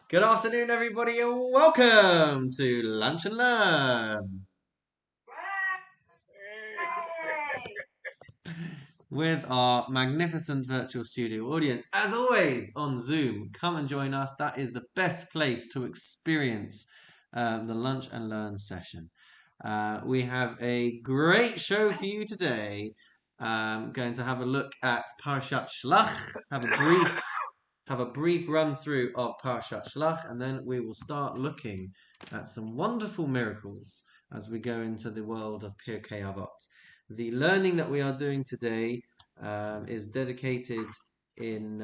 Good afternoon, everybody, and welcome to Lunch and Learn with our magnificent virtual studio audience. As always, on Zoom, come and join us. That is the best place to experience the Lunch and Learn session. We have a great show for you today. Going to have a look at Parashat Shlach, have a brief run through of Parashat Shlach, and then we will start looking at some wonderful miracles as we go into the world of Pirkei Avot. The learning that we are doing today is dedicated in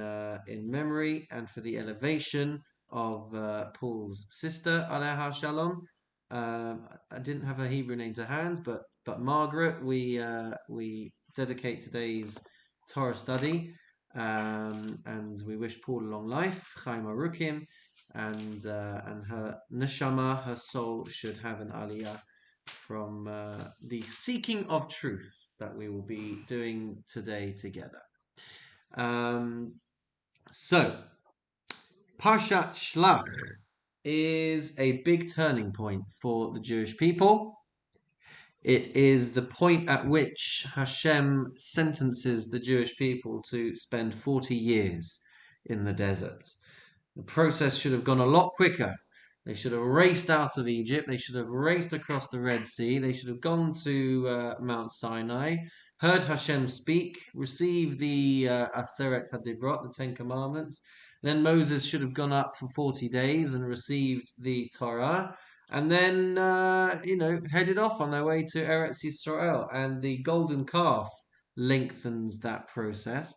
memory and for the elevation of Paul's sister, Aleha Shalom. I didn't have her Hebrew name to hand, but Margaret, we dedicate today's Torah study. And we wish Paul a long life, Chaim Arukim, and her neshama, her soul, should have an aliyah from the seeking of truth that we will be doing today together. So, Parshat Shlach is a big turning point for the Jewish people. It is the point at which Hashem sentences the Jewish people to spend 40 years in the desert. The process should have gone a lot quicker. They should have raced out of Egypt. They should have raced across the Red Sea. They should have gone to Mount Sinai, heard Hashem speak, received the Aseret HaDibrot, the Ten Commandments. Then Moses should have gone up for 40 days and received the Torah. And then, headed off on their way to Eretz Yisrael. And the golden calf lengthens that process.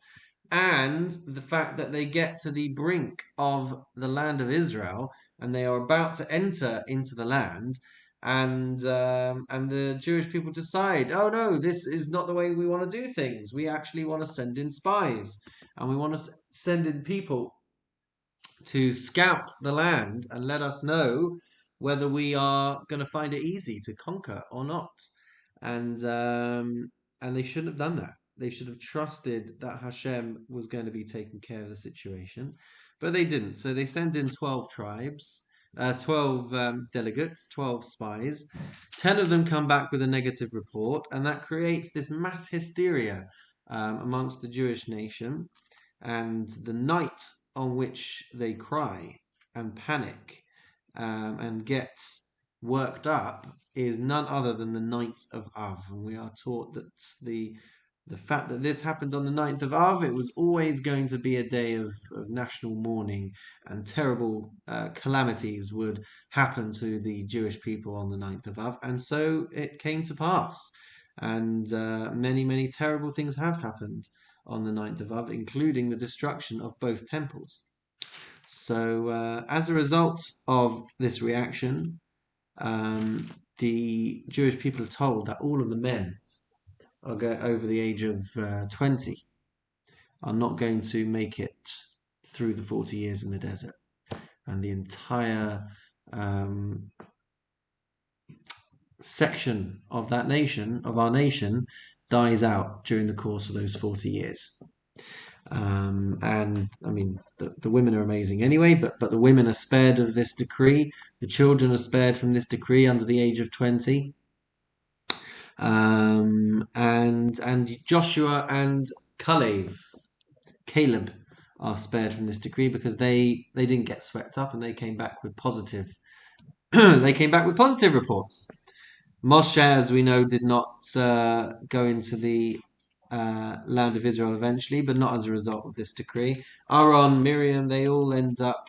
And the fact that they get to the brink of the land of Israel and they are about to enter into the land, and the Jewish people decide, oh no, this is not the way we want to do things. We actually want to send in spies, and we want to send in people to scout the land and let us know whether we are going to find it easy to conquer or not. And they shouldn't have done that. They should have trusted that Hashem was going to be taking care of the situation, but they didn't. So they sent in 12 tribes, 12 delegates, 12 spies. 10 of them come back with a negative report, and that creates this mass hysteria amongst the Jewish nation. And the night on which they cry and panic and get worked up is none other than the 9th of Av. And we are taught that the fact that this happened on the 9th of Av, it was always going to be a day of national mourning, and terrible calamities would happen to the Jewish people on the 9th of Av. And so it came to pass. And many, many terrible things have happened on the 9th of Av, including the destruction of both temples. So as a result of this reaction, the Jewish people are told that all of the men over the age of 20 are not going to make it through the 40 years in the desert. And the entire section of that nation, of our nation, dies out during the course of those 40 years. And I mean, the women are amazing anyway, but the women are spared of this decree. The children are spared from this decree under the age of 20. And Joshua and Caleb are spared from this decree because they didn't get swept up, and they came back with positive reports. Moshe, as we know, did not go into the land of Israel eventually, but not as a result of this decree. Aaron, Miriam, they all end up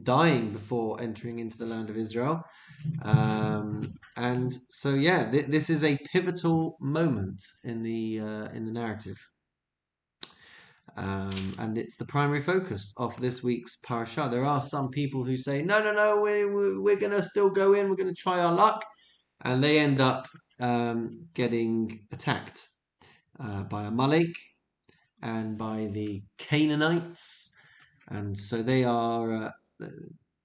dying before entering into the land of Israel. And so, yeah, this is a pivotal moment in the narrative. And it's the primary focus of this week's parasha. There are some people who say, no, we're going to still go in, we're going to try our luck. And they end up getting attacked by Amalek and by the Canaanites. And so they are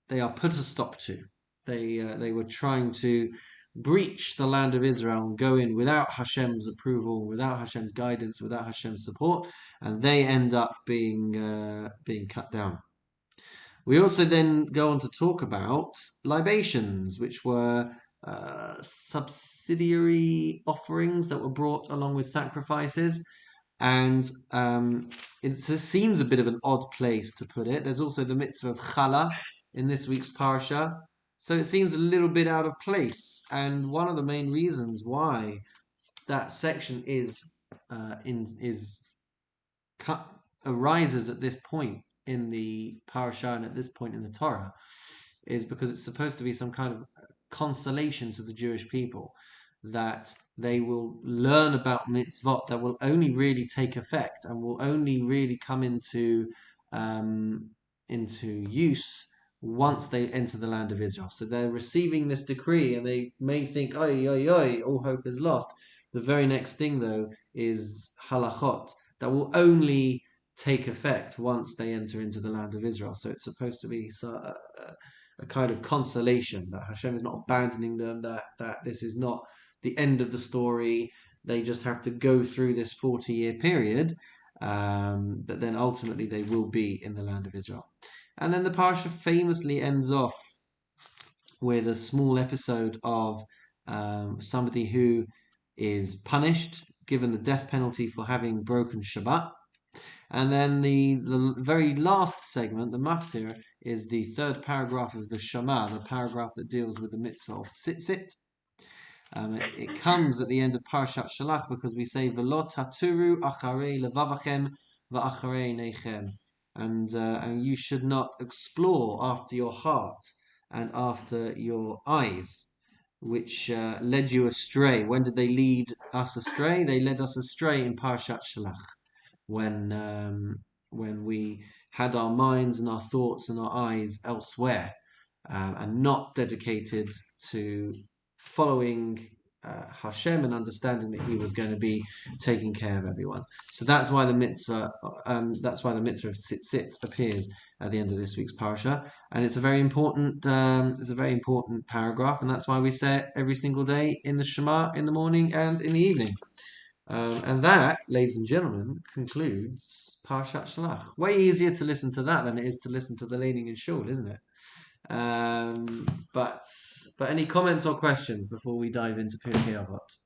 put a stop to. They were trying to breach the land of Israel and go in without Hashem's approval, without Hashem's guidance, without Hashem's support, and they end up being cut down. We also then go on to talk about libations, which were subsidiary offerings that were brought along with sacrifices. And it seems a bit of an odd place to put it. There's also the mitzvah of challah in this week's parsha. So it seems a little bit out of place. And one of the main reasons why that section arises at this point in the parasha and at this point in the Torah is because it's supposed to be some kind of consolation to the Jewish people that they will learn about mitzvot that will only really take effect and will only really come into use once they enter the land of Israel. So they're receiving this decree and they may think, oi, oi, oi, all hope is lost. The very next thing, though, is halachot that will only take effect once they enter into the land of Israel. So it's supposed to be a kind of consolation that Hashem is not abandoning them, that this is not the end of the story. They just have to go through this 40-year period, but then ultimately they will be in the land of Israel. And then the parsha famously ends off with a small episode of somebody who is punished, given the death penalty for having broken Shabbat. And then the very last segment, the maftir, is the third paragraph of the Shema, the paragraph that deals with the mitzvah of tzitzit. It comes at the end of Parashat Shalach because we say V'lo taturu acharei levavachem va'acharei neichem, and you should not explore after your heart and after your eyes, which led you astray. When did they lead us astray? They led us astray in Parashat Shalach, when we had our minds and our thoughts and our eyes elsewhere, and not dedicated to following Hashem and understanding that He was going to be taking care of everyone. So that's why the mitzvah of tzitzit appears at the end of this week's parasha, and it's a very important paragraph, and that's why we say it every single day in the Shema in the morning and in the evening. And that, ladies and gentlemen, concludes Parashat Shalach. Way easier to listen to that than it is to listen to the leaning in shul, isn't it? But any comments or questions before we dive into Pirkei Avot?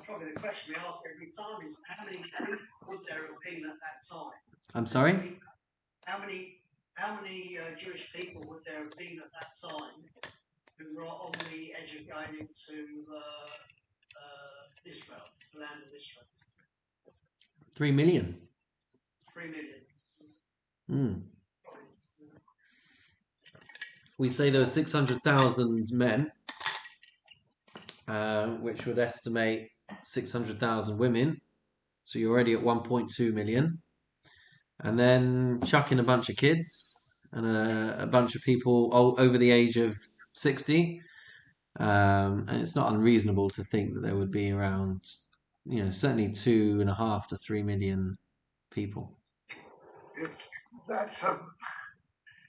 Probably the question we ask every time is how many people would there have been at that time? I'm sorry? How many Jewish people would there have been at that time who were on the edge of going into Israel, the land of Israel? 3 million. 3 million. We say there were 600,000 men, which would estimate 600,000 women. So you're already at 1.2 million. And then chuck in a bunch of kids and a bunch of people over the age of 60. And it's not unreasonable to think that there would be around, certainly 2.5 to 3 million people.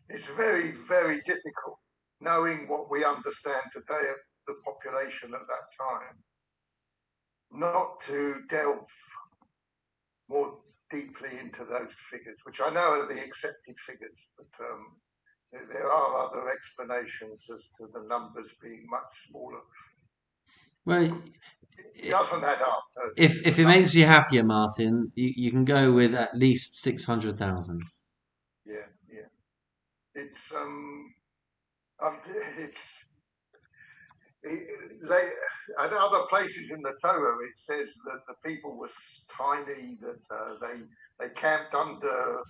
It's very, very difficult knowing what we understand today of the population at that time, not to delve more deeply into those figures, which I know are the accepted figures, but there are other explanations as to the numbers being much smaller. Well, it doesn't add up. If it makes you happier, Martin, you can go with at least 600,000. Yeah. It's at other places in the Torah it says that the people were tiny, that they camped under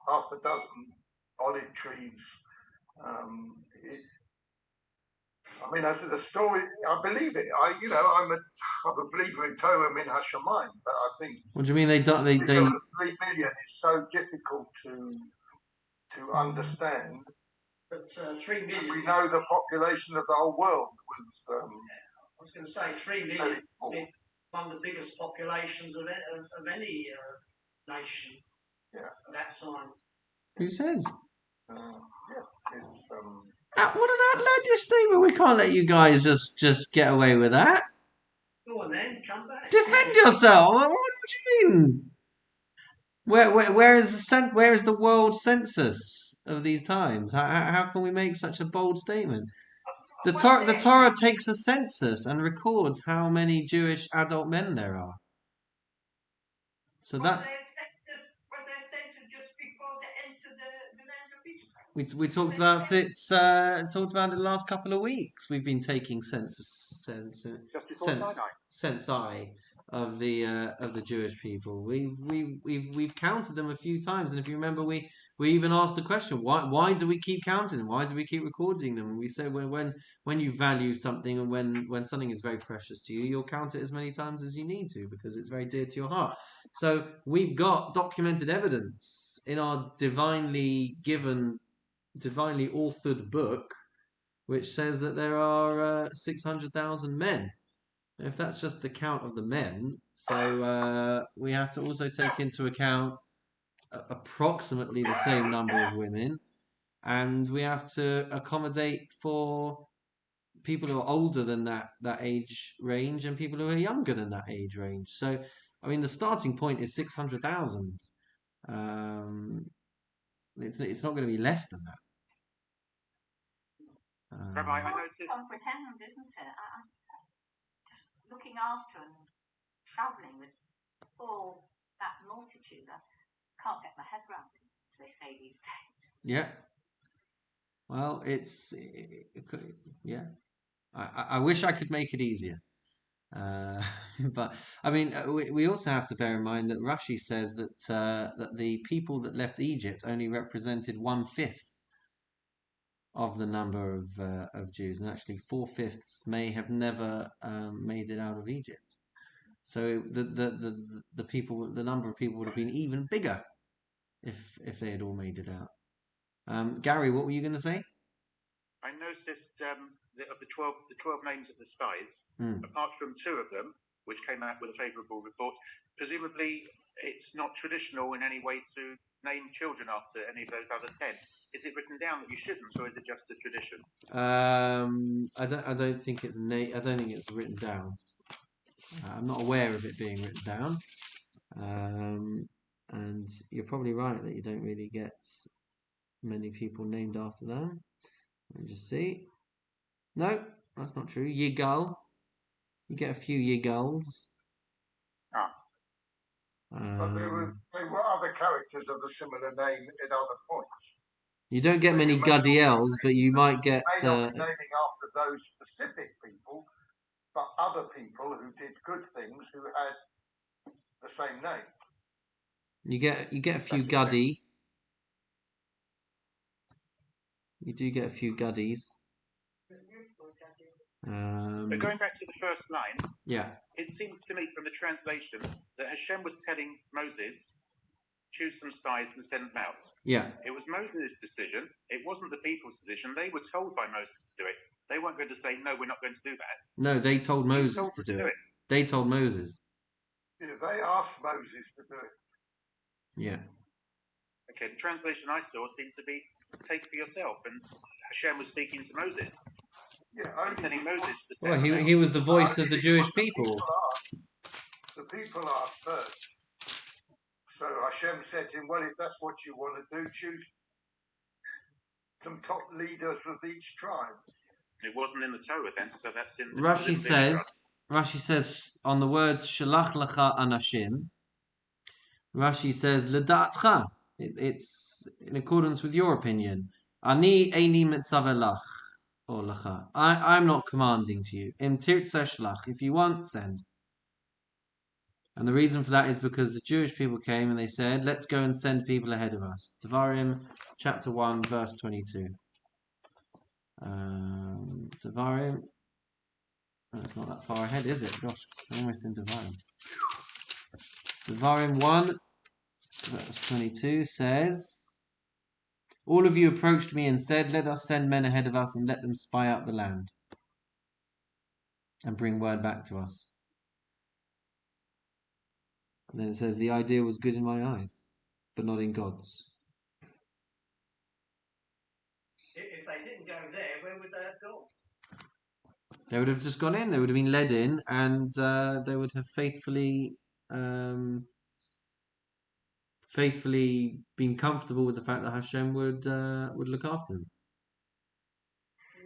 half a dozen olive trees. As the story, I believe it. I'm a believer in Torah min hashamayim, but I think. What do you mean they don't? They 3 million is so difficult to understand. But 3 million. We know the population of the whole world was. I was going to say 3 million is one of the biggest populations of any nation at that time. Who says? It's what an outlandish statement! We can't let you guys just get away with that. Go on then, come back. Defend yourself. What do you mean? Where is where is the world census of these times? How can we make such a bold statement? The Torah takes a census and records how many Jewish adult men there are. So was there a census just before they entered the land of Israel? we talked about it. Talked about it the last couple of weeks. We've been taking just before Sinai. censi of the Jewish people. We've counted them a few times, and if you remember, we even asked the question, why do we keep counting them? Why do we keep recording them? And we said when you value something and when something is very precious to you, you'll count it as many times as you need to because it's very dear to your heart. So we've got documented evidence in our divinely authored book, which says that there are 600,000 men. If that's just the count of the men, so we have to also take into account approximately the same number of women, and we have to accommodate for people who are older than that age range and people who are younger than that age range. So, I mean, the starting point is 600,000. It's not going to be less than that. Rabbi, I noticed. Comprehend, isn't it? Just looking after and travelling with all that multitude, I can't get my head around it, as they say these days. Yeah. Well, yeah. I wish I could make it easier. But I mean, we also have to bear in mind that Rashi says that that the people that left Egypt only represented 1/5 of the number of Jews, and actually 4/5 may have never made it out of Egypt. So the people, the number of people would have been even bigger if they had all made it out. Gary, what were you going to say? I noticed that of the 12 names of the spies, Mm. apart from 2 of them, which came out with a favourable report, presumably it's not traditional in any way to name children after any of those other 10. Is it written down that you shouldn't, or is it just a tradition? I don't think it's I don't think it's written down. I'm not aware of it being written down. And you're probably right that you don't really get many people named after them. Let me just see. No, that's not true. Yigal. You get a few Yigals. But there were other characters of a similar name in other points. You don't get many Gadiels, but you might get. May not be naming after those specific people, but other people who did good things who had the same name. You get a few Gadi. You do get a few Guddies. But going back to the first line, yeah, it seems to me from the translation that Hashem was telling Moses, choose some spies and send them out. Yeah. It was Moses' decision. It wasn't the people's decision. They were told by Moses to do it. They weren't going to say, no, we're not going to do that. No, they told Moses to do it. They told Moses. Yeah, they asked Moses to do it. Yeah. Okay, the translation I saw seemed to be take for yourself, and Hashem was speaking to Moses. Yeah, telling Moses to send well, he was the voice of the Jewish people. The people asked first. So Hashem said to him, well, if that's what you want to do, choose some top leaders of each tribe. It wasn't in the Torah then, so that's in the Rashi says on the words Shalach Lacha Anashim, Rashi says L'da'atcha. It's in accordance with your opinion. Ani eini mitzavelach or lacha. I'm not commanding to you. Im tirtzeh shlach. If you want, send. And the reason for that is because the Jewish people came and they said, let's go and send people ahead of us. Devarim chapter 1 verse 22. Devarim. Oh, it's not that far ahead, is it? Gosh, I'm almost in Devarim. Devarim 1 verse 22 says, all of you approached me and said, let us send men ahead of us and let them spy out the land and bring word back to us. And then it says, the idea was good in my eyes, but not in God's. If they didn't go there, where would they have gone? They would have just gone in. They would have been led in, and they would have faithfully faithfully been comfortable with the fact that Hashem would look after them.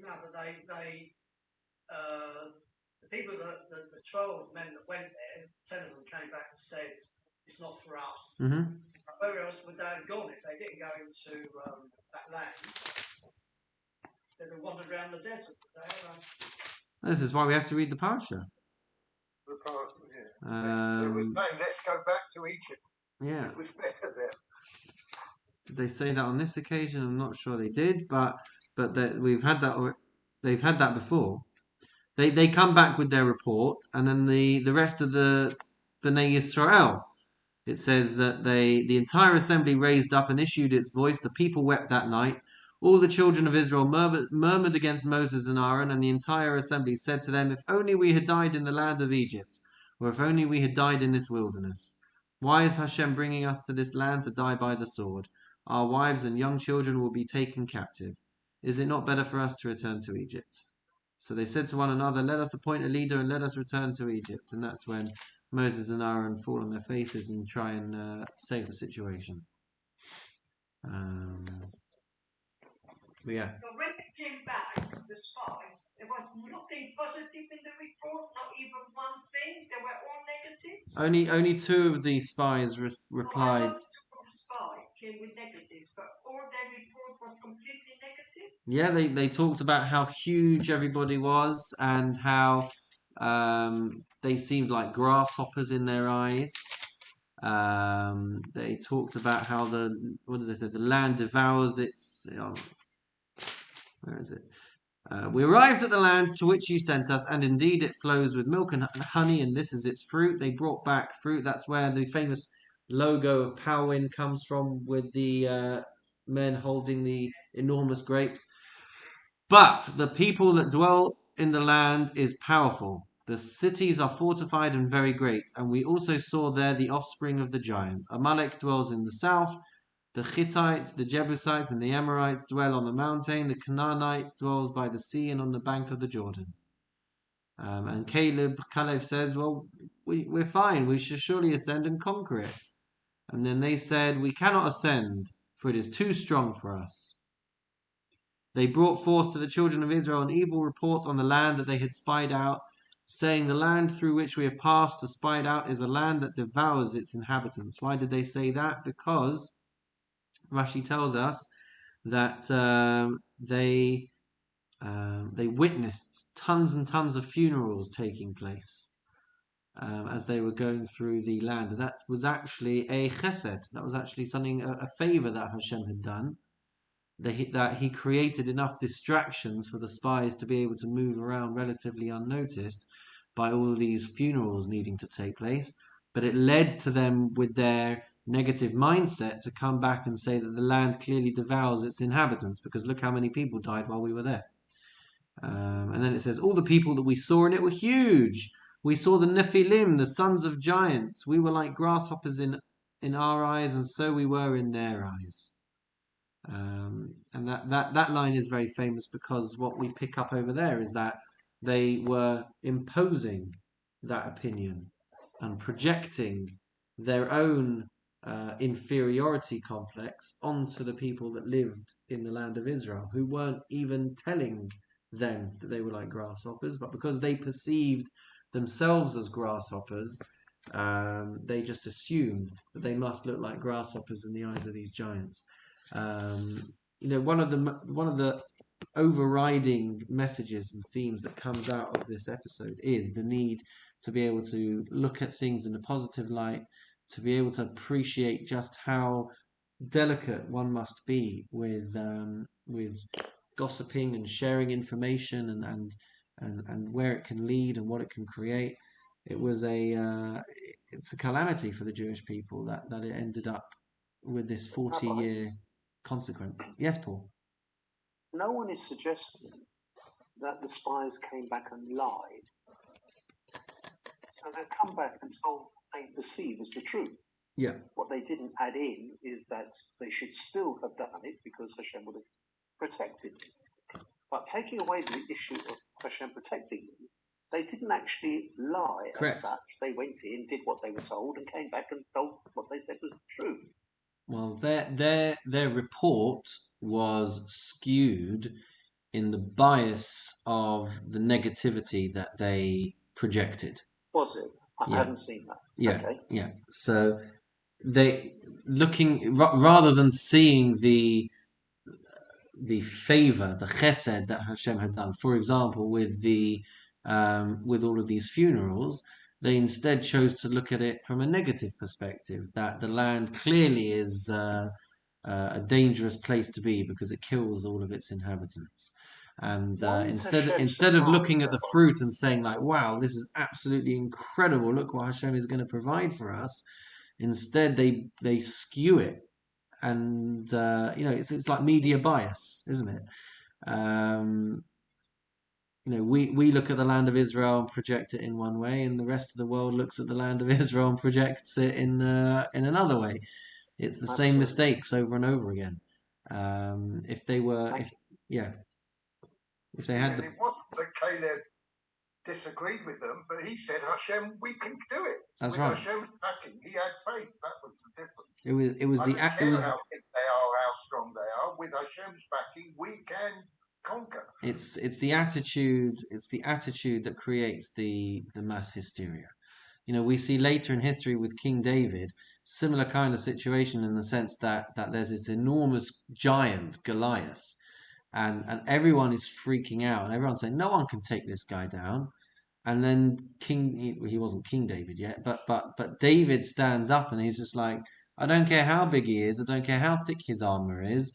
No, but the people the 12 men that went there, 10 of them came back and said it's not for us. Mm-hmm. Where else would they have gone if they didn't go into that land? They'd have wandered around the desert. This is why we have to read the Parsha. They were saying, let's go back to Egypt. Yeah. It was better there. Did they say that on this occasion? I'm not sure they did, but we've had that. They've had that before. They come back with their report, and then the rest of the Bnei Yisrael. It says that the entire assembly raised up and issued its voice. The people wept that night. All the children of Israel murmured against Moses and Aaron, and the entire assembly said to them, "If only we had died in the land of Egypt, or if only we had died in this wilderness. Why is Hashem bringing us to this land to die by the sword? Our wives and young children will be taken captive. Is it not better for us to return to Egypt?" So they said to one another, "Let us appoint a leader and let us return to Egypt." And that's when Moses and Aaron fall on their faces and try and save the situation. But yeah. So when they came back, the spies, there was nothing positive in the report, not even one thing. They were all negative. Only two of the spies replied. Well, I know two of the spies came with negatives, but all their report was completely negative. Yeah, they talked about how huge everybody was and how they seemed like grasshoppers in their eyes. They talked about how the land devours its. Where is it? We arrived at the land to which you sent us, and indeed it flows with milk and honey, and this is its fruit. They brought back fruit. That's where the famous logo of Powin comes from, with the men holding the enormous grapes. But the people that dwell in the land is powerful. The cities are fortified and very great, and we also saw there the offspring of the giant. Amalek dwells in the south. The Hittites, the Jebusites, and the Amorites dwell on the mountain. The Canaanite dwells by the sea and on the bank of the Jordan. And Caleb says, "Well, we're fine. We should surely ascend and conquer it." And then they said, "We cannot ascend, for it is too strong for us." They brought forth to the children of Israel an evil report on the land that they had spied out, saying, "The land through which we have passed to spy it out is a land that devours its inhabitants." Why did they say that? Because Rashi tells us that they witnessed tons and tons of funerals taking place as they were going through the land. And that was actually a chesed. That was actually something, a favor that Hashem had done. That he created enough distractions for the spies to be able to move around relatively unnoticed by all these funerals needing to take place. But it led to them, with their negative mindset, to come back and say that the land clearly devours its inhabitants, because look how many people died while we were there. And then it says, all the people that we saw in it were huge. We saw the Nephilim, the sons of giants. We were like grasshoppers in our eyes, and so we were in their eyes. And that line is very famous, because what we pick up over there is that they were imposing that opinion and projecting their own inferiority complex onto the people that lived in the land of Israel, who weren't even telling them that they were like grasshoppers, but because they perceived themselves as grasshoppers, they just assumed that they must look like grasshoppers in the eyes of these giants. One of the overriding messages and themes that comes out of this episode is the need to be able to look at things in a positive light, to be able to appreciate just how delicate one must be with gossiping and sharing information and where it can lead and what it can create. It's a calamity for the Jewish people that it ended up with this 40-year consequence. Yes, Paul? No one is suggesting that the spies came back and lied. So they come back and told what they perceive as the truth. Yeah. What they didn't add in is that they should still have done it because Hashem would have protected them. But taking away the issue of Hashem protecting them, they didn't actually lie. Correct. As such. They went in, did what they were told, and came back and told what they said was true. Well, their report was skewed in the bias of the negativity that they projected. Was it? I Yeah. haven't seen that. Yeah, Okay. yeah. So they looking rather than seeing the favor, the chesed that Hashem had done. For example, with all of these funerals, they instead chose to look at it from a negative perspective. That the land clearly is a dangerous place to be because it kills all of its inhabitants. And Why is instead Hashem instead of looking surprised? at the fruit and saying like, "Wow, this is absolutely incredible! Look what Hashem is going to provide for us," instead they skew it, and it's like media bias, isn't it? We look at the land of Israel and project it in one way, and the rest of the world looks at the land of Israel and projects it in another way. It's the same Absolutely. mistakes over and over again. If they had And the it wasn't that Caleb disagreed with them, but he said, Hashem, we can do it. That's with right. Hashem's backing. He had faith. That was the difference. It was I the don't it care was how big they are, how strong they are. With Hashem's backing, we can conquer. it's the attitude that creates the mass hysteria. We see later in history with King David similar kind of situation in the sense that there's this enormous giant Goliath, and everyone is freaking out and everyone's saying no one can take this guy down. And then he wasn't King David yet, but David stands up and he's just like, I don't care how big he is, I don't care how thick his armor is,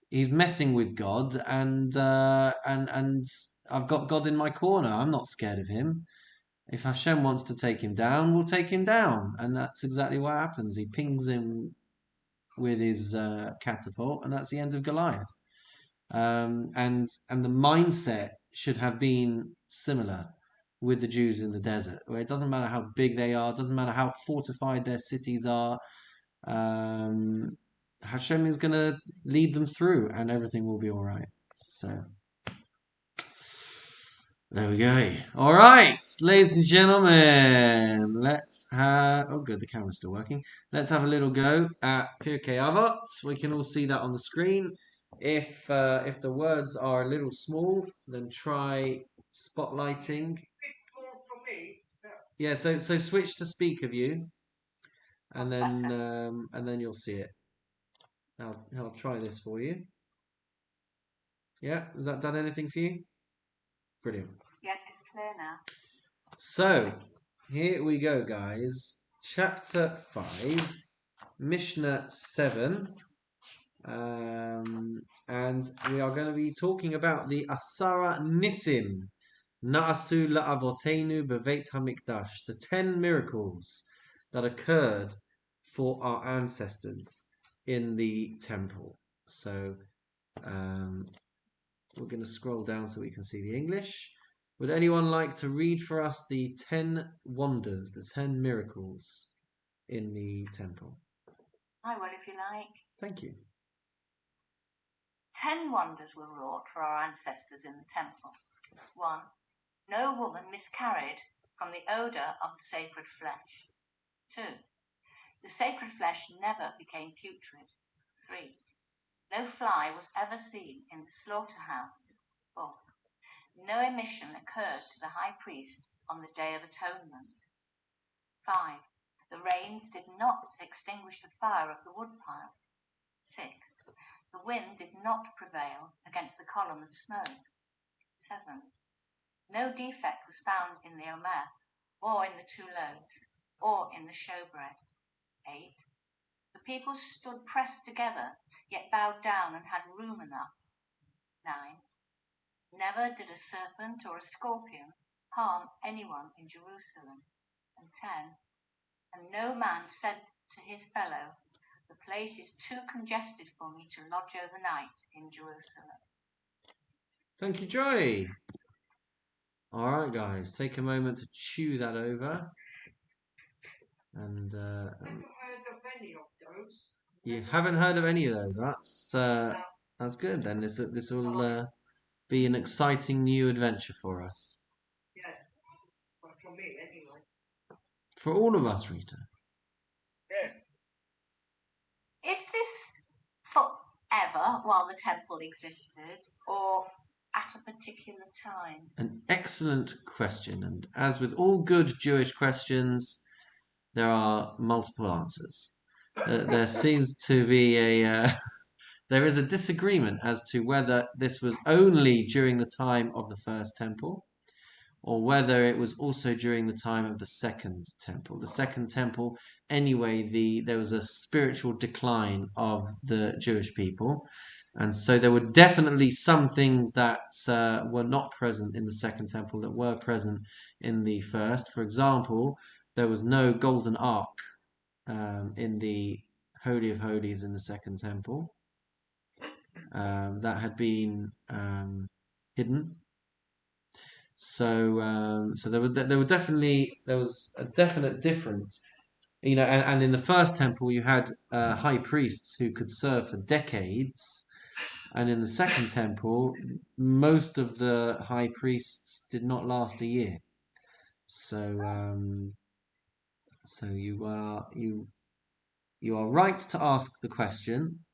he's messing with God, and I've got God in my corner. I'm not scared of him. If Hashem wants to take him down, we'll take him down, and that's exactly what happens. He pings him with his catapult, and that's the end of Goliath. And the mindset should have been similar with the Jews in the desert, where it doesn't matter how big they are, it doesn't matter how fortified their cities are. Hashem is going to lead them through, and everything will be all right. So there we go. All right, ladies and gentlemen, let's have. Oh, good, the camera's still working. Let's have a little go at Pirkei Avot. We can all see that on the screen. If the words are a little small, then try spotlighting. Big phone for me. Yeah, so switch to speaker view, and That's then you'll see it. I'll try this for you. Yeah, has that done anything for you? Brilliant. Yes, it's clear now. So here we go, guys. Chapter 5, Mishnah 7. And we are going to be talking about the Asara Nisim Na'asu La'avotenu Beveit HaMikdash, the 10 miracles that occurred for our ancestors in the temple. So we're going to scroll down so we can see the English. Would anyone like to read for us the 10 wonders, the 10 miracles in the temple? I will, if you like. Thank you. 10 wonders were wrought for our ancestors in the temple. 1. No woman miscarried from the odour of the sacred flesh. 2. The sacred flesh never became putrid. 3. No fly was ever seen in the slaughterhouse. 4. No emission occurred to the high priest on the Day of Atonement. 5. The rains did not extinguish the fire of the woodpile. 6. The wind did not prevail against the column of smoke. 7. No defect was found in the omer, or in the 2 loaves, or in the showbread. 8. The people stood pressed together, yet bowed down and had room enough. 9. Never did a serpent or a scorpion harm anyone in Jerusalem. And 10. And no man said to his fellow, the place is too congested for me to lodge overnight in Jerusalem. Thank you, Joy. All right, guys, take a moment to chew that over. And I haven't heard of any of those. you haven't heard of any of those. That's good. Then this will be an exciting new adventure for us. Yeah, well, for me anyway. For all of us, Rita. Yeah. Is this forever while the temple existed, or at a particular time? An excellent question, and as with all good Jewish questions, there are multiple answers. There seems to be there is a disagreement as to whether this was only during the time of the first temple, or whether it was also during the time of the second temple. The second temple, anyway, there was a spiritual decline of the Jewish people, and so there were definitely some things that were not present in the second temple that were present in the first. For example, there was no golden ark in the Holy of Holies in the second temple. That had been hidden. So there was a definite difference, and in the first temple you had high priests who could serve for decades, and in the second temple most of the high priests did not last a year. So you are right to ask the question,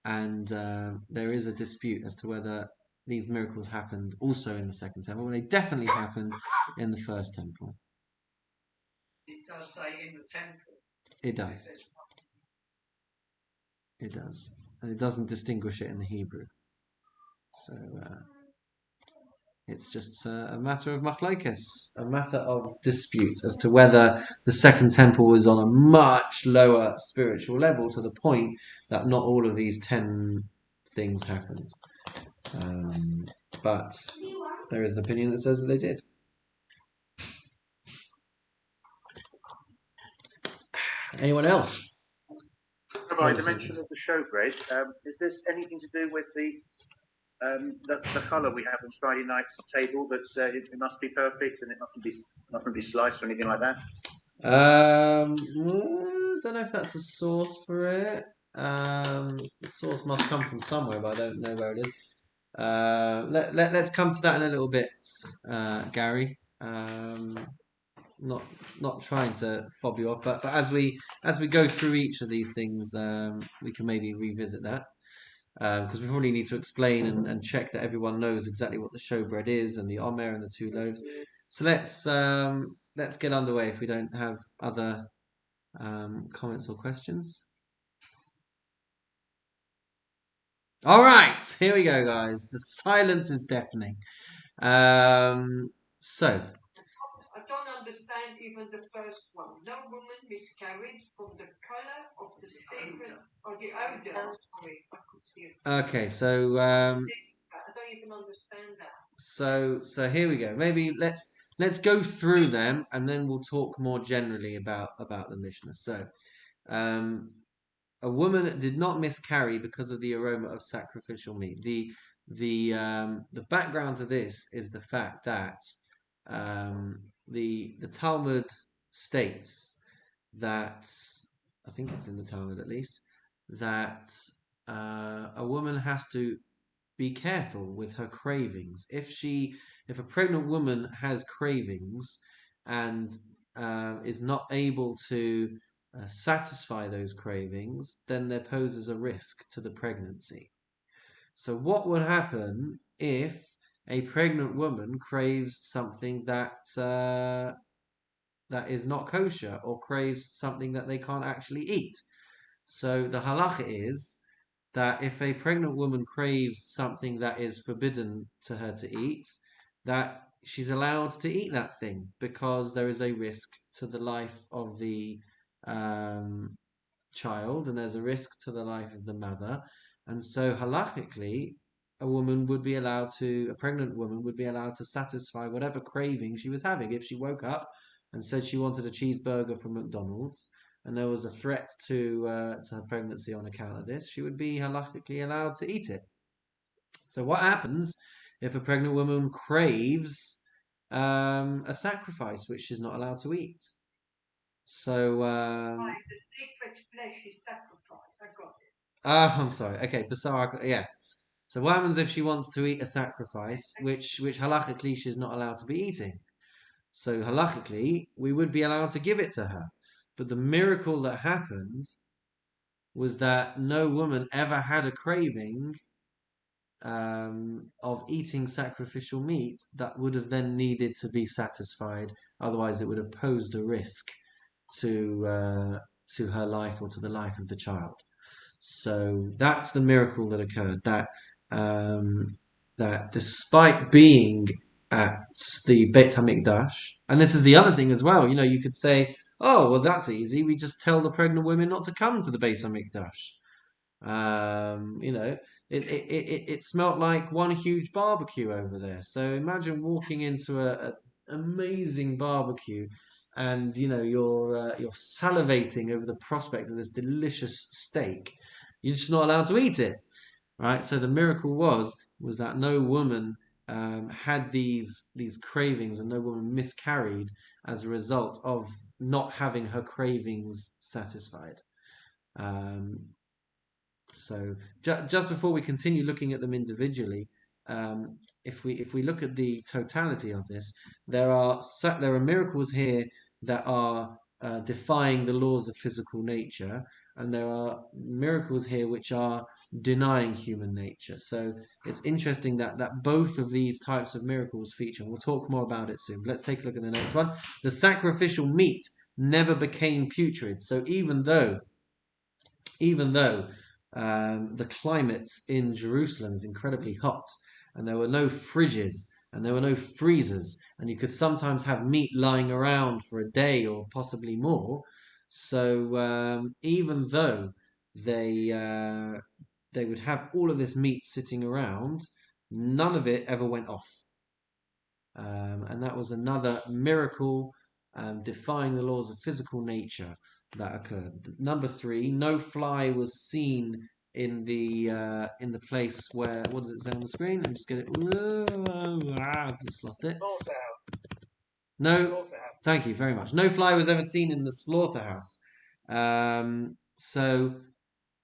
and there is a dispute as to whether these miracles happened also in the second temple. Well, they definitely happened in the first temple. It does say in the temple. It does. It does. And it doesn't distinguish it in the Hebrew. So it's just a matter of machlokes, a matter of dispute as to whether the second temple was on a much lower spiritual level, to the point that not all of these 10 things happened. But there is an opinion that says that they did. Anyone else? Rabbi, the mention of the showbread, is this anything to do with the colour we have on Friday night's table? That it must be perfect and it mustn't be sliced or anything like that. I don't know if that's a source for it. The source must come from somewhere, but I don't know where it is. Let's come to that in a little bit, Gary. Not trying to fob you off, but as we go through each of these things, we can maybe revisit that, because we probably need to explain and check that everyone knows exactly what the showbread is and the omer and the 2 loaves. So let's get underway if we don't have other comments or questions. All right, here we go, guys. The silence is deafening. So. I don't understand even the first one. No woman miscarried from the color of the sacred or the odor. Sorry, I could see a Okay, so I don't even understand that. So here we go. Maybe let's go through them, and then we'll talk more generally about the Mishnah. So, a woman did not miscarry because of the aroma of sacrificial meat. The background to this is the fact that the Talmud states that, I think it's in the Talmud at least, that a woman has to be careful with her cravings. If a pregnant woman has cravings and is not able to satisfy those cravings, then there poses a risk to the pregnancy. So what would happen if a pregnant woman craves something that is not kosher, or craves something that they can't actually eat? So the halacha is that if a pregnant woman craves something that is forbidden to her to eat, that she's allowed to eat that thing, because there is a risk to the life of the child, and there's a risk to the life of the mother. And so halachically, a pregnant woman would be allowed to satisfy whatever craving she was having. If she woke up and said she wanted a cheeseburger from McDonald's, and there was a threat to her pregnancy on account of this, she would be halachically allowed to eat it. So what happens if a pregnant woman craves a sacrifice which she's not allowed to eat? So the sacred flesh is sacrifice. I got it. I'm sorry. Okay, basar, yeah. So what happens if she wants to eat a sacrifice which halachically she's not allowed to be eating? So halachically, we would be allowed to give it to her. But the miracle that happened was that no woman ever had a craving of eating sacrificial meat that would have then needed to be satisfied. Otherwise, it would have posed a risk to her life or to the life of the child. So that's the miracle that occurred. That despite being at the Beit Hamikdash, and this is the other thing as well. You could say, "Oh, well, that's easy. We just tell the pregnant women not to come to the Beit Hamikdash." It smelt like one huge barbecue over there. So imagine walking into a amazing barbecue, and you're salivating over the prospect of this delicious steak. You're just not allowed to eat it, right? So the miracle was that no woman had these cravings, and no woman miscarried as a result of not having her cravings satisfied. So just before we continue looking at them individually, if we look at the totality of this, there are miracles here that are defying the laws of physical nature, and there are miracles here which are denying human nature. So it's interesting that both of these types of miracles feature. We'll talk more about it soon. Let's take a look at the next one. The sacrificial meat never became putrid. So even though the climate in Jerusalem is incredibly hot, and there were no fridges and there were no freezers, and you could sometimes have meat lying around for a day or possibly more. So even though they would have all of this meat sitting around, none of it ever went off. And that was another miracle defying the laws of physical nature that occurred. Number 3, no fly was seen in the place where, what does it say on the screen? I'm just getting just lost it. No, thank you very much. No fly was ever seen in the slaughterhouse. So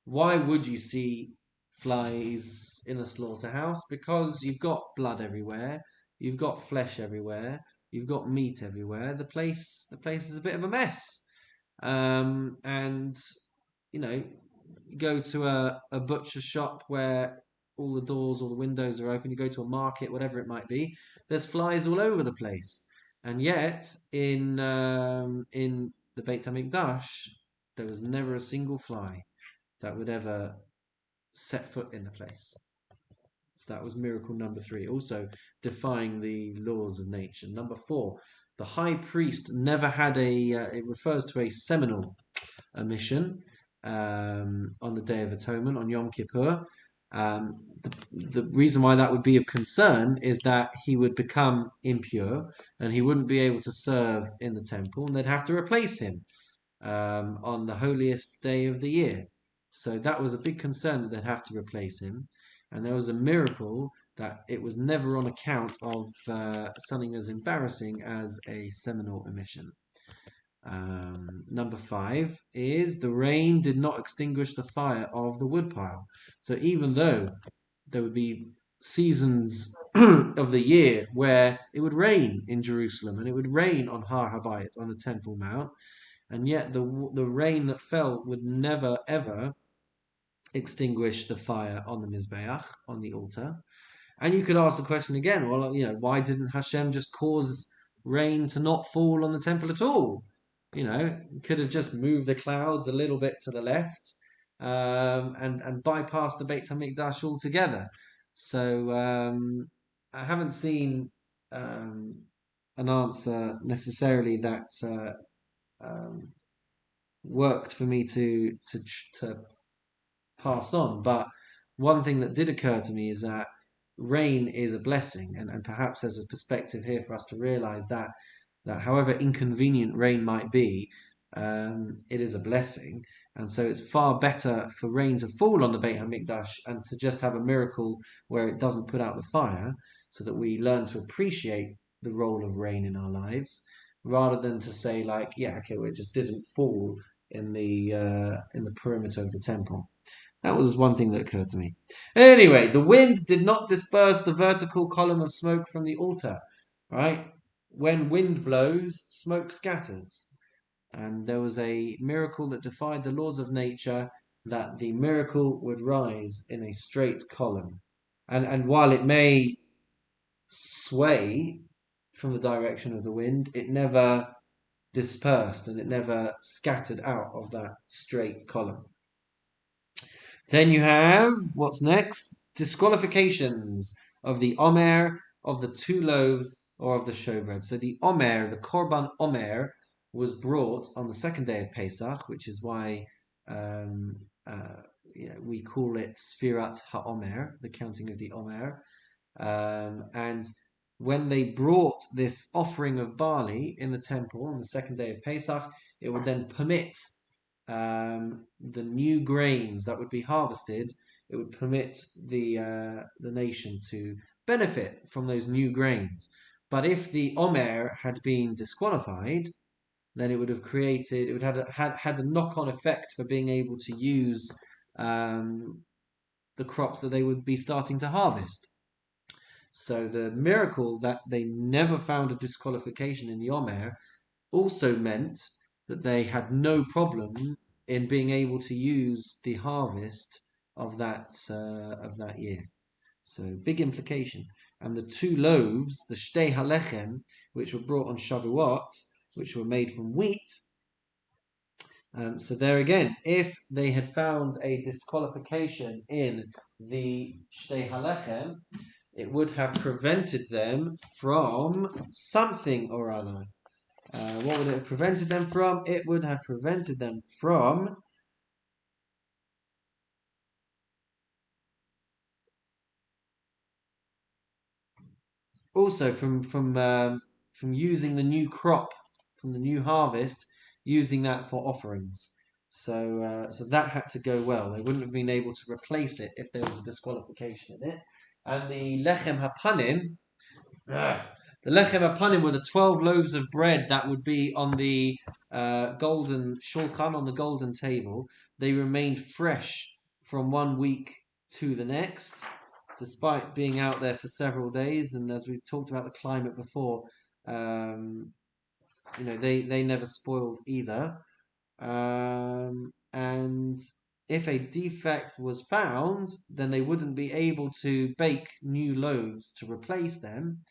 why would you see flies in a slaughterhouse? Because you've got blood everywhere, you've got flesh everywhere, you've got meat everywhere. The place is a bit of a mess. And you go to a butcher shop where all the doors or the windows are open. You go to a market, whatever it might be. There's flies all over the place, and yet in the Beit Hamikdash, there was never a single fly that would ever set foot in the place. So that was miracle number 3, also defying the laws of nature. Number 4, the high priest never had it refers to a seminal omission on the Day of Atonement, on Yom Kippur. The reason why that would be of concern is that he would become impure and he wouldn't be able to serve in the temple, and they'd have to replace him on the holiest day of the year. So that was a big concern, that they'd have to replace him. And there was a miracle that it was never on account of something as embarrassing as a seminal omission. Number 5 is the rain did not extinguish the fire of the woodpile. So even though there would be seasons of the year where it would rain in Jerusalem and it would rain on Har Habayit, on the Temple Mount, and yet the rain that fell would never ever extinguish the fire on the Mizbeach, on the altar. And you could ask the question again, well, why didn't Hashem just cause rain to not fall on the temple at all? Could have just moved the clouds a little bit to the left and bypassed the Beit HaMikdash altogether. So I haven't seen an answer necessarily that worked for me to pass on. But one thing that did occur to me is that rain is a blessing, and perhaps there's a perspective here for us to realize that however inconvenient rain might be, it is a blessing. And so it's far better for rain to fall on the Beit HaMikdash and to just have a miracle where it doesn't put out the fire, so that we learn to appreciate the role of rain in our lives, rather than to say well, it just didn't fall in the perimeter of the temple. That was one thing that occurred to me. Anyway, the wind did not disperse the vertical column of smoke from the altar, right? When wind blows, smoke scatters. And there was a miracle that defied the laws of nature, that the miracle would rise in a straight column. And while it may sway from the direction of the wind, it never dispersed and it never scattered out of that straight column. Then you have, what's next? Disqualifications of the Omer, of the 2 loaves, or of the showbread. So the Omer, the Korban Omer, was brought on the 2nd day of Pesach, which is why we call it Sfirat HaOmer, the counting of the Omer. And when they brought this offering of barley in the temple on the 2nd day of Pesach, it would then permit the new grains that would be harvested. It would permit the nation to benefit from those new grains. But if the Omer had been disqualified, then it would have created, it would have had a knock-on effect for being able to use the crops that they would be starting to harvest. So the miracle that they never found a disqualification in the Omer also meant that they had no problem in being able to use the harvest of that year. So big implication. And the 2 loaves, the Shtei Halechem, which were brought on Shavuot, which were made from wheat. So there again, if they had found a disqualification in the Shtei Halechem, it would have prevented them from something or other. What would it have prevented them from? It would have prevented them from also from using the new crop, from the new harvest, using that for offerings. So that had to go well. They wouldn't have been able to replace it if there was a disqualification in it. And the Lechem Hapanim, the Lechem Hapanim were the 12 loaves of bread that would be on the golden shulchan, on the golden table. They remained fresh from 1 week to the next, despite being out there for several days. And as we've talked about the climate before, they never spoiled either. And if a defect was found, then they wouldn't be able to bake new loaves to replace them.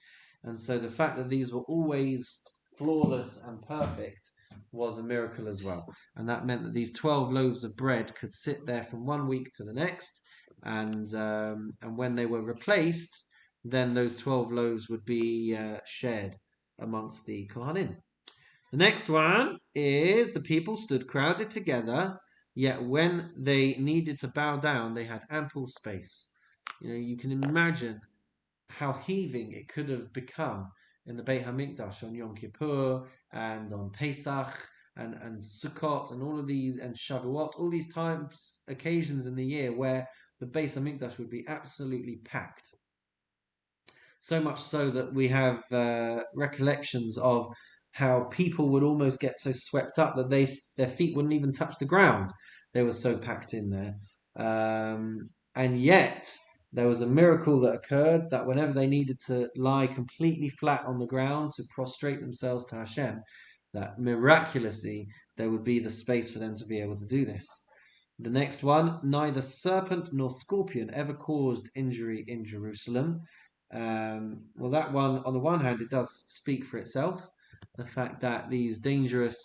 And so the fact that these were always flawless and perfect was a miracle as well. And that meant that these 12 loaves of bread could sit there from 1 week to the next. And when they were replaced, then those 12 loaves would be shared amongst the Kohanim. The next one is the people stood crowded together, yet when they needed to bow down, they had ample space. You can imagine how heaving it could have become in the Beit HaMikdash on Yom Kippur and on Pesach and Sukkot and all of these, and Shavuot, all these occasions in the year where the Beit HaMikdash would be absolutely packed. So much so that we have recollections of how people would almost get so swept up that their feet wouldn't even touch the ground. They were so packed in there. And yet, there was a miracle that occurred that whenever they needed to lie completely flat on the ground to prostrate themselves to Hashem, that miraculously there would be the space for them to be able to do this. The next one, neither serpent nor scorpion ever caused injury in Jerusalem. Well, that one, on the one hand, it does speak for itself. The fact that these dangerous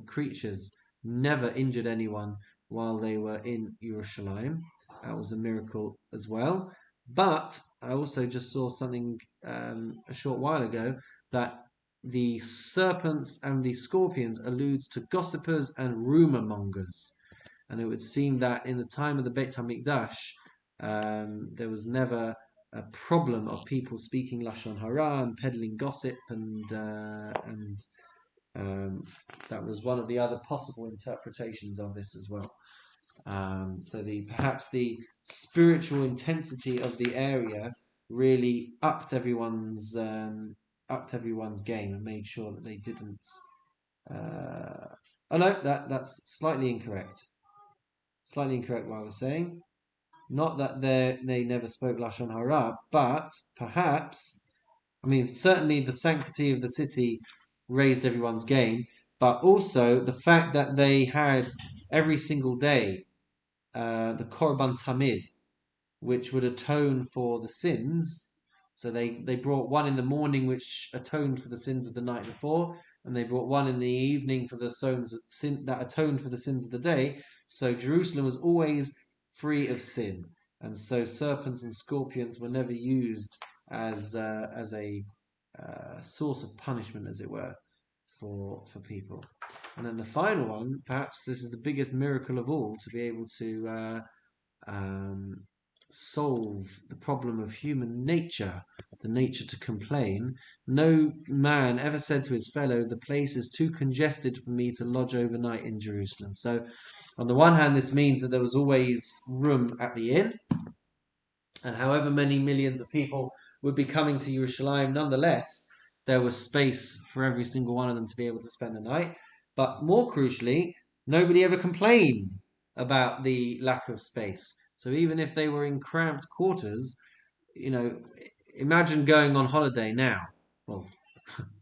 creatures never injured anyone while they were in Jerusalem. That was a miracle as well. But I also just saw something a short while ago that the serpents and the scorpions alludes to gossipers and rumor mongers. And it would seem that in the time of the Beit HaMikdash, there was never a problem of people speaking Lashon Hara and peddling gossip, and that was one of the other possible interpretations of this as well. So perhaps the spiritual intensity of the area really upped everyone's game and made sure that they didn't. That's slightly incorrect. Slightly incorrect what I was saying. Not that they never spoke Lashon Hara, but perhaps, certainly the sanctity of the city raised everyone's game, but also the fact that they had every single day the Korban Tamid, which would atone for the sins. So they brought one in the morning, which atoned for the sins of the night before, and they brought one in the evening for the sins of sin that atoned for the sins of the day. So Jerusalem was always free of sin, and so serpents and scorpions were never used as a source of punishment, as it were, for people. And then the final one, perhaps this is the biggest miracle of all, to be able to solve the problem of human nature, the nature to complain. No man ever said to his fellow, "The place is too congested for me to lodge overnight in Jerusalem." So, on the one hand, this means that there was always room at the inn, and however many millions of people would be coming to Jerusalem, nonetheless, there was space for every single one of them to be able to spend the night. But more crucially, nobody ever complained about the lack of space. So even if they were in cramped quarters, imagine going on holiday now. Well,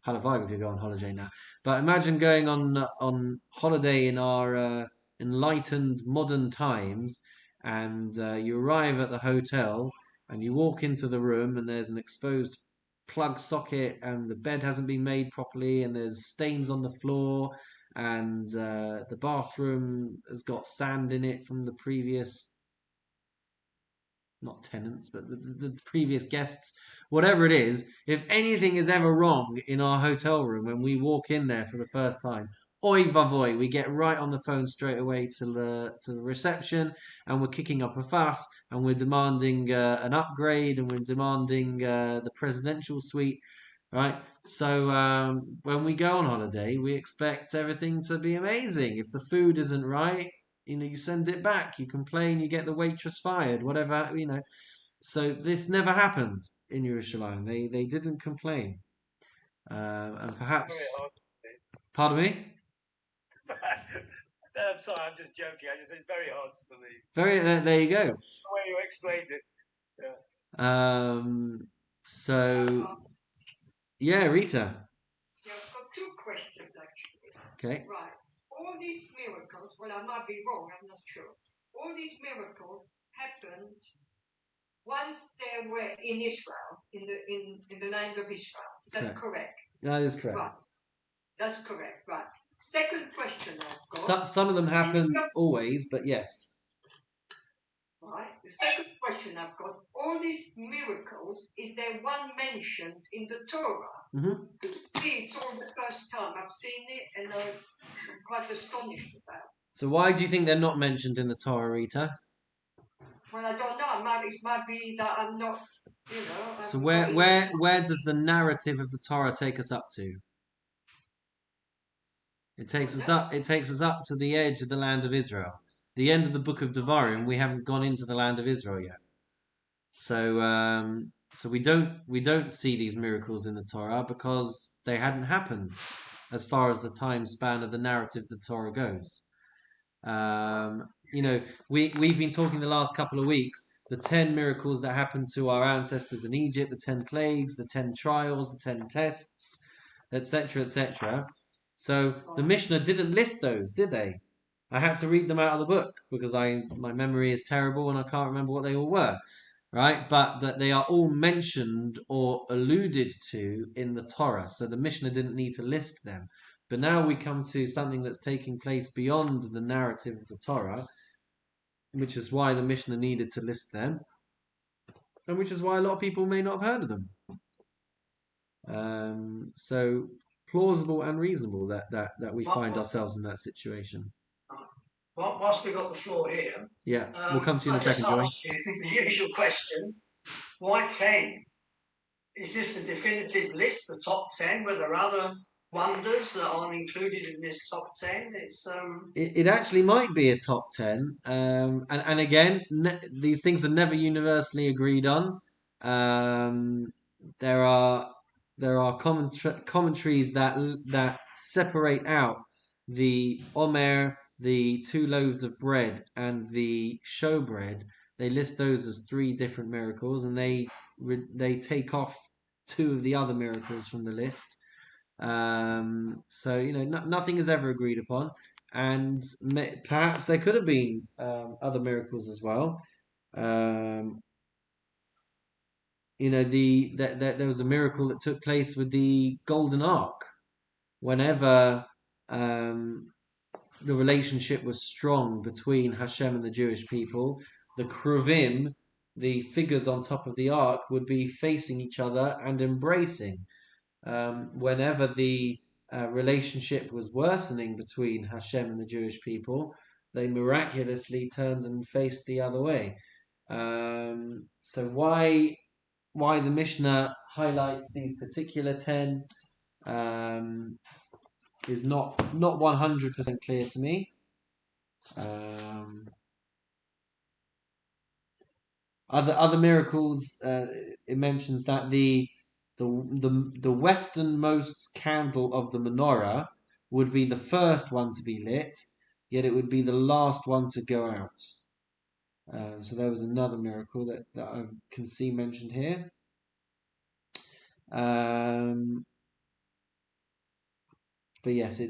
Halavai we could go on holiday now, but imagine going on holiday in our enlightened modern times, and you arrive at the hotel and you walk into the room and there's an exposed plug socket and the bed hasn't been made properly and there's stains on the floor and the bathroom has got sand in it from the previous, not tenants, but the previous guests, whatever it is. If anything is ever wrong in our hotel room when we walk in there for the first time, oi vavoy, we get right on the phone straight away to the reception, and we're kicking up a fuss, and we're demanding an upgrade, and we're demanding the presidential suite, right? So when we go on holiday, we expect everything to be amazing. If the food isn't right, you send it back, you complain, you get the waitress fired, whatever, So this never happened in Jerusalem. They didn't complain. And perhaps... Pardon me? I'm sorry, I'm just joking. I just think very hard to believe. There you go. The way you explained it. Yeah. So, yeah, Rita. Yeah, I've got two questions actually. Okay. Right. All these miracles, well, I might be wrong, I'm not sure. All these miracles happened once they were in Israel, in the land of Israel. Is that correct? That is correct. Right. That's correct, right. Second question I've got. Some of them happened always, but yes. Right. The second question I've got, all these miracles, is there one mentioned in the Torah? Mm-hmm. Because it's all the first time I've seen it, and I'm quite astonished about it. So why do you think they're not mentioned in the Torah, Rita? Well, I don't know. It might be that I'm not, So where does the narrative of the Torah take us up to? It takes us up to the edge of the land of Israel. The end of the book of Devarim, we haven't gone into the land of Israel yet. So we don't see these miracles in the Torah because they hadn't happened as far as the time span of the narrative the Torah goes. We've been talking the last couple of weeks, the 10 miracles that happened to our ancestors in Egypt, the 10 plagues, the 10 trials, the 10 tests, etc., etc. So the Mishnah didn't list those, did they? I had to read them out of the book because my memory is terrible and I can't remember what they all were, right? But that they are all mentioned or alluded to in the Torah. So the Mishnah didn't need to list them. But now we come to something that's taking place beyond the narrative of the Torah, which is why the Mishnah needed to list them, and which is why a lot of people may not have heard of them. So plausible and reasonable that we find ourselves in that situation. Well, whilst we've got the floor here, yeah, we'll come to you in a second, Joey. The usual question: why 10? Is this a definitive list, the top 10? Were there other wonders that aren't included in this top 10? It actually might be a top 10, and again, these things are never universally agreed on. There are commentaries that separate out the Omer, the 2 loaves of bread, and the showbread. They list those as 3 different miracles, and they take off 2 of the other miracles from the list. So nothing is ever agreed upon, and perhaps there could have been other miracles as well. There was a miracle that took place with the Golden Ark. Whenever the relationship was strong between Hashem and the Jewish people, the Kruvim, the figures on top of the ark, would be facing each other and embracing. Whenever the relationship was worsening between Hashem and the Jewish people, they miraculously turned and faced the other way. So why the Mishnah highlights these particular 10 is not 100% clear to me. Other miracles, it mentions that the westernmost candle of the menorah would be the first one to be lit, yet it would be the last one to go out. So there was another miracle that I can see mentioned here. But yes,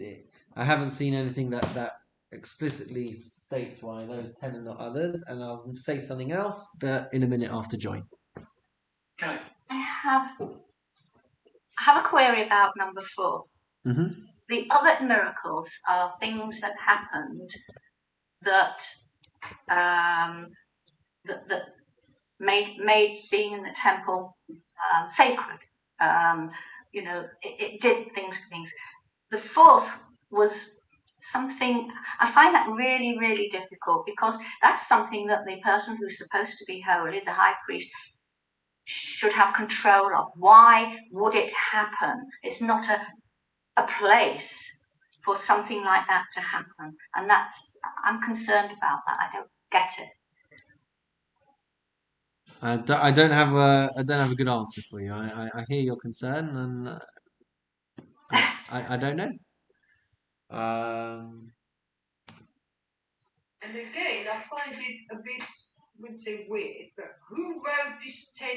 I haven't seen anything that explicitly states why those 10 and not others, and I'll say something else, but in a minute after Joy. Okay. I have a query about number 4. Mm-hmm. The other miracles are things that happened that made being in the temple sacred. It did things. The 4th was something, I find that really, really difficult, because that's something that the person who's supposed to be holy, the high priest, should have control of. Why would it happen? It's not a place for something like that to happen, and I'm concerned about that. I don't get it. I don't have a good answer for you. I hear your concern, and I don't know. And again, I find it a bit, I wouldn't say weird, but who wrote these 10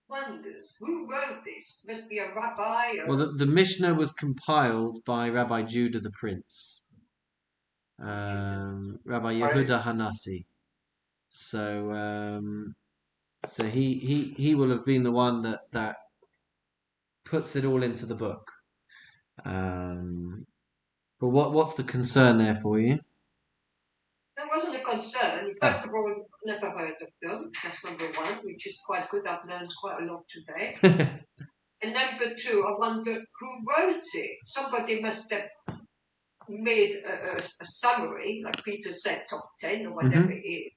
wonders? Who wrote this? Must be a rabbi. Well, the Mishnah was compiled by Rabbi Judah the Prince, Rabbi Yehuda Hanasi. So he will have been the one that puts it all into the book. But what's the concern there for you? That wasn't a concern. First of all, I've never heard of them. That's number 1, which is quite good. I've learned quite a lot today. And number 2, I wonder who wrote it. Somebody must have made a summary, like Peter said, top 10 or whatever it is,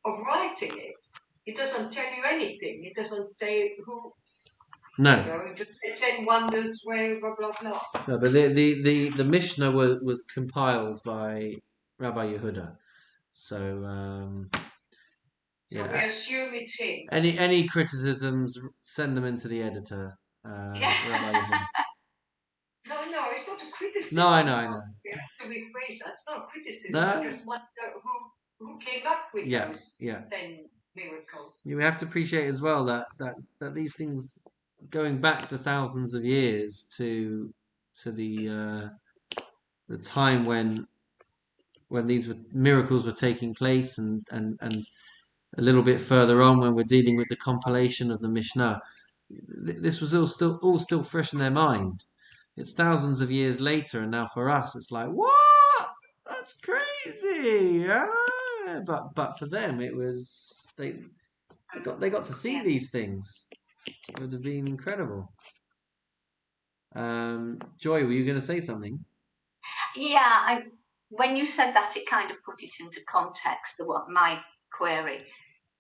of writing it. It doesn't tell you anything. It doesn't say who. No. Just 10 wonders where blah blah blah. No, but the Mishnah was compiled by Rabbi Yehuda. So So we assume it's him. Any criticisms, send them into the editor. Rabbi Yehuda. No, it's not a criticism. No, I know. We have to rephrase that. It's not a criticism. No. I just wonder who came up with those 10 miracles. You have to appreciate as well that these things, going back the thousands of years to the time when these miracles were taking place, and a little bit further on when we're dealing with the compilation of the Mishnah, this was all still fresh in their mind. It's thousands of years later, and now for us, it's like, what? That's crazy. But for them, it was they got to see these things. It would have been incredible. Joy, were you going to say something? Yeah, when you said that, it kind of put it into context, my query,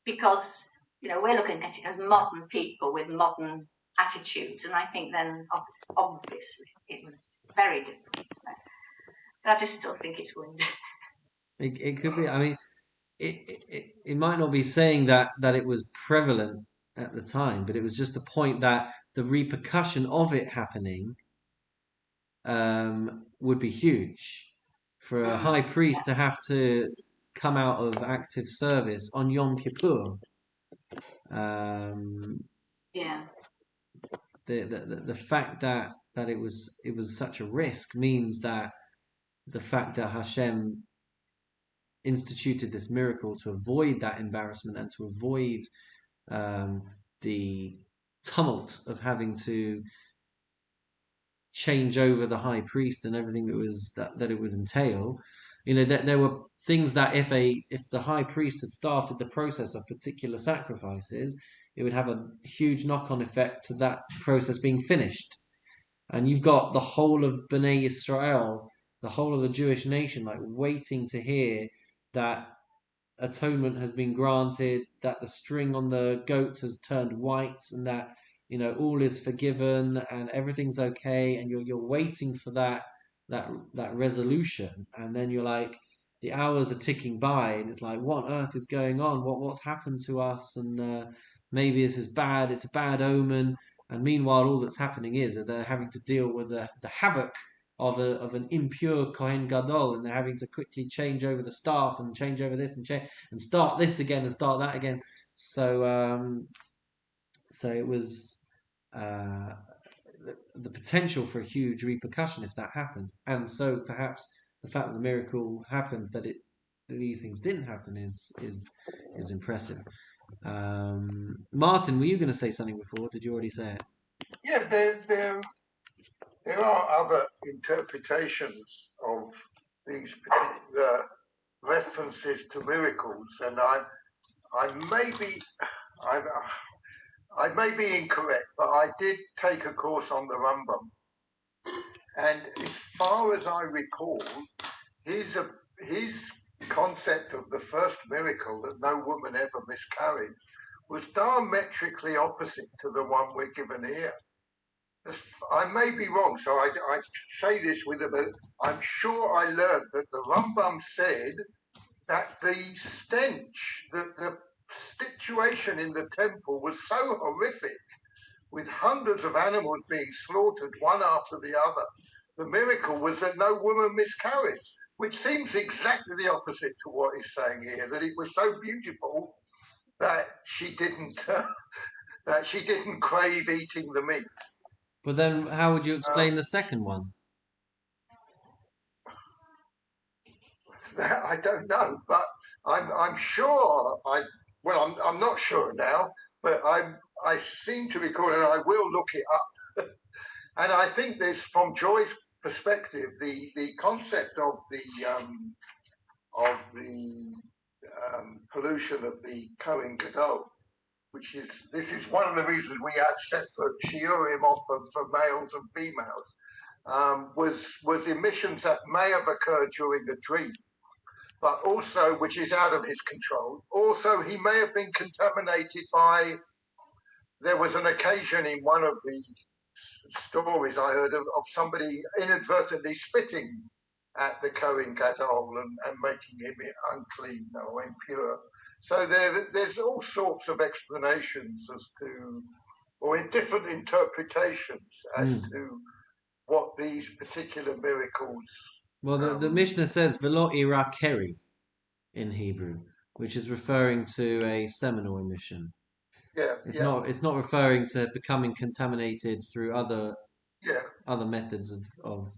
because we're looking at it as modern people with modern attitudes, and I think then obviously it was very different. So, but I just still think it's weird. It could be. I mean, it might not be saying that it was prevalent at the time, but it was just the point that the repercussion of it happening would be huge. For a high priest to have to come out of active service on Yom Kippur, the fact that it was such a risk means that the fact that Hashem instituted this miracle to avoid that embarrassment and to avoid the tumult of having to change over the high priest and everything that it would entail. That there were things that if the high priest had started the process of particular sacrifices, it would have a huge knock-on effect to that process being finished. And you've got the whole of Bnei Israel, the whole of the Jewish nation, like waiting to hear that atonement has been granted, that the string on the goat has turned white, and that all is forgiven and everything's okay, and you're waiting for that resolution, and then you're like, the hours are ticking by, and it's like, what on earth is going on? What's happened to us? And maybe this is bad. It's a bad omen. And meanwhile, all that's happening is that they're having to deal with the havoc of an impure Kohen Gadol, and they're having to quickly change over the staff and change over this and start this again and start that again. So it was the potential for a huge repercussion if that happened. And so perhaps the fact that the miracle happened, that these things didn't happen, is impressive. Martin, were you going to say something before? Did you already say it? Yeah, there are other interpretations of these particular references to miracles, and I may be incorrect, but I did take a course on the Rambam, and as far as I recall, his concept of the first miracle, that no woman ever miscarried, was diametrically opposite to the one we're given here. I may be wrong, so I say this with a bit. I'm sure I learned that the Rambam said that the stench, that the situation in the temple was so horrific, with hundreds of animals being slaughtered one after the other. The miracle was that no woman miscarried, which seems exactly the opposite to what he's saying here, that it was so beautiful that she didn't crave eating the meat. But then how would you explain the second one? I don't know, but I'm sure I'm not sure now, but I seem to recall, and I will look it up. And I think this, from Joy's perspective, the concept of the pollution of the Kohen Gadol, this is one of the reasons we had separate shiurim offered for males and females, was emissions that may have occurred during a dream, but also, which is out of his control. Also, he may have been contaminated by, there was an occasion in one of the stories I heard of somebody inadvertently spitting at the Kohen Gadol and making him unclean or impure. So there's all sorts of explanations as to, or in different interpretations as to what these particular miracles. Well, the Mishnah says "velo ira keri" in Hebrew, which is referring to a seminal emission. Yeah, It's not referring to becoming contaminated through other methods of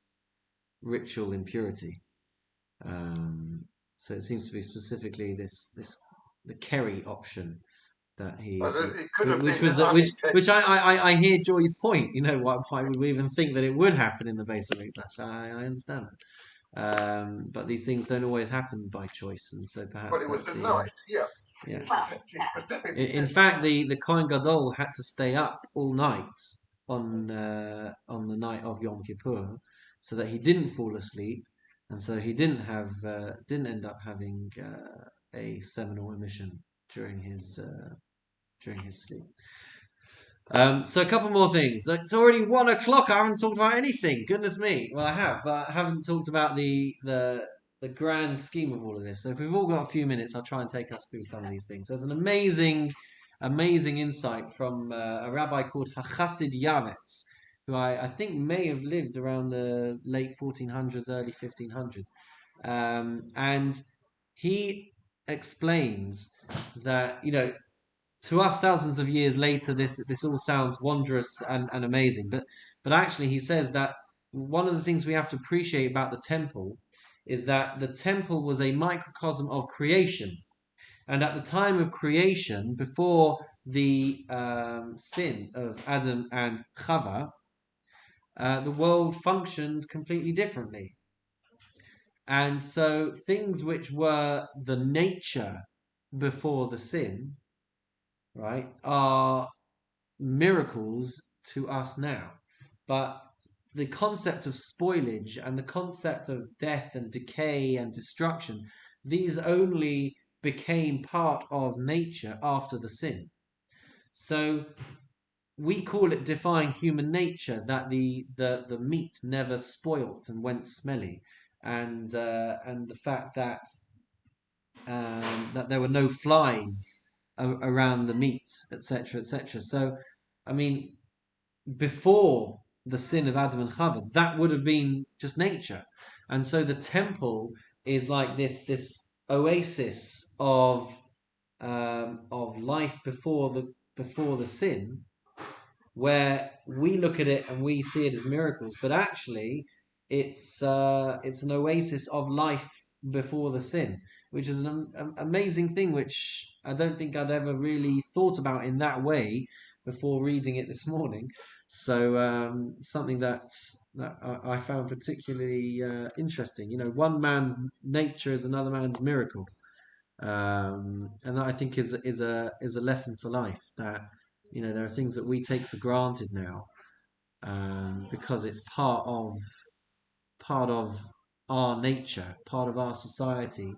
ritual impurity. So it seems to be specifically the Kerry option that he, which I hear Joy's point. Why would we even think that it would happen in the base of Mikdash? I understand, but these things don't always happen by choice, and so perhaps. But it was a night, yeah. In fact, the Kohen Gadol had to stay up all night on the night of Yom Kippur, so that he didn't fall asleep, and so he didn't end up having a seminal emission during his sleep. So a couple more things. It's already 1 o'clock. I haven't talked about anything. Goodness me. Well, I have, but I haven't talked about the grand scheme of all of this. So if we've all got a few minutes, I'll try and take us through some of these things. There's an amazing insight from a rabbi called Hachassid Yavetz, who I think may have lived around the late 1400s, early 1500s. And he explains that, to us thousands of years later, this all sounds wondrous and amazing. But actually he says that one of the things we have to appreciate about the temple is that the temple was a microcosm of creation. And at the time of creation, before the sin of Adam and Chava, the world functioned completely differently. And so things which were the nature before the sin, right, are miracles to us now. But the concept of spoilage and the concept of death and decay and destruction, these only became part of nature after the sin. So we call it defying human nature, that the meat never spoilt and went smelly, and the fact that that there were no flies around the meat, etc., etc. So, I mean, before the sin of Adam and Chava, that would have been just nature, and so the temple is like this oasis of life before the sin, where we look at it and we see it as miracles, but actually it's an oasis of life before the sin, which is an amazing thing, which I don't think I'd ever really thought about in that way before reading it this morning. So something that I found particularly interesting. One man's nature is another man's miracle, and that I think is a lesson for life. That there are things that we take for granted now, because it's part of our nature, part of our society,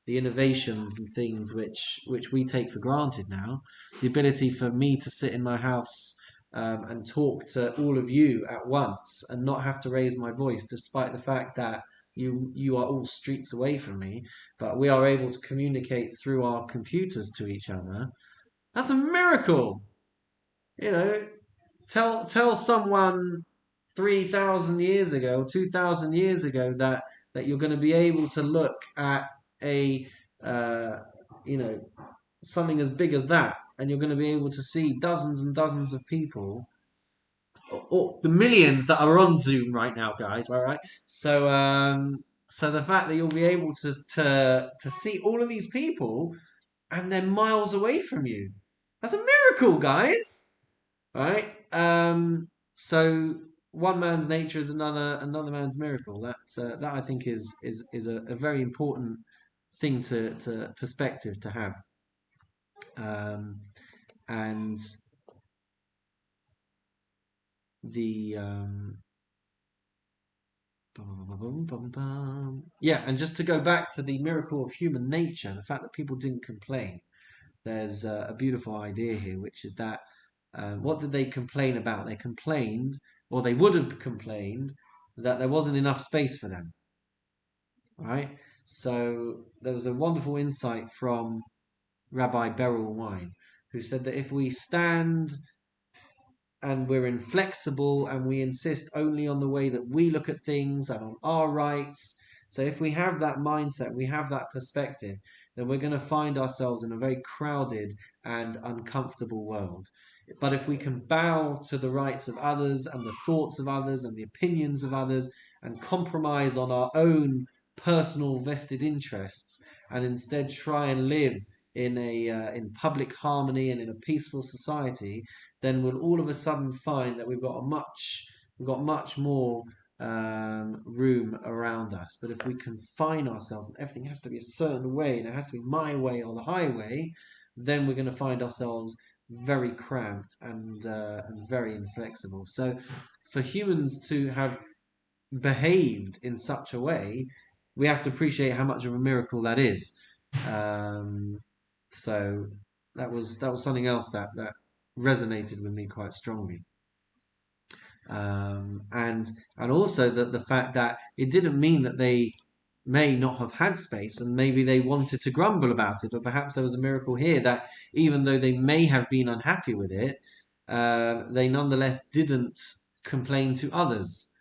the innovations and things which we take for granted now. The ability for me to sit in my house and talk to all of you at once and not have to raise my voice, despite the fact that you are all streets away from me, but we are able to communicate through our computers to each other. That's a miracle. Tell someone 3,000 years ago, 2,000 years ago, that you're going to be able to look at a something as big as that, and you're going to be able to see dozens and dozens of people, or the millions that are on Zoom right now, guys. Right? So the fact that you'll be able to see all of these people and they're miles away from you, that's a miracle, guys. Right? So one man's nature is another man's miracle. That I think is a very important thing to perspective to have. And the yeah, and just to go back to the miracle of human nature, the fact that people didn't complain. There's a beautiful idea here, which is that what did they complain about? They complained, or they would have complained, that there wasn't enough space for them. Right? So there was a wonderful insight from Rabbi Beryl Wine, who said that if we stand and we're inflexible and we insist only on the way that we look at things and on our rights, so if we have that mindset, we have that perspective, then we're going to find ourselves in a very crowded and uncomfortable world. But if we can bow to the rights of others and the thoughts of others and the opinions of others and compromise on our own personal vested interests, and instead try and live in public harmony and in a peaceful society, then we'll all of a sudden find that we've got much more room around us. But if we confine ourselves and everything has to be a certain way and it has to be my way or the highway, then we're going to find ourselves very cramped and very inflexible. So for humans to have behaved in such a way, we have to appreciate how much of a miracle that is. So that was something else that resonated with me quite strongly. And also the fact that it didn't mean that they may not have had space and maybe they wanted to grumble about it, but perhaps there was a miracle here that even though they may have been unhappy with it, they nonetheless didn't complain to others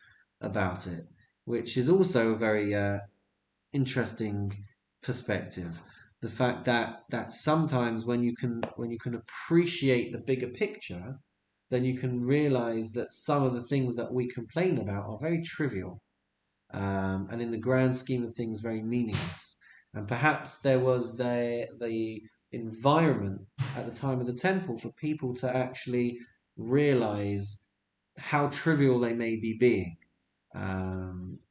about it, which is also a very interesting perspective. The fact that sometimes when you can appreciate the bigger picture, then you can realize that some of the things that we complain about are very trivial, and in the grand scheme of things, very meaningless. And perhaps there was the environment at the time of the temple for people to actually realize how trivial they may be being,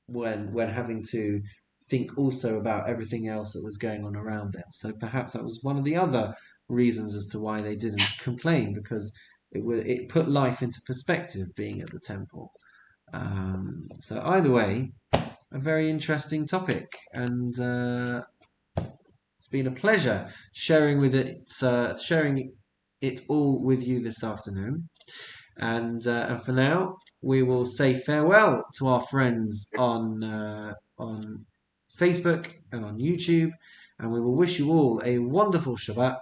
when having to think also about everything else that was going on around them. So perhaps that was one of the other reasons as to why they didn't complain, because it put life into perspective being at the temple. So either way, a very interesting topic, and it's been a pleasure sharing it all with you this afternoon. And for now, we will say farewell to our friends on Facebook and on YouTube, and we will wish you all a wonderful Shabbat,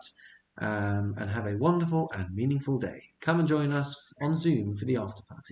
and have a wonderful and meaningful day. Come and join us on Zoom for the after party.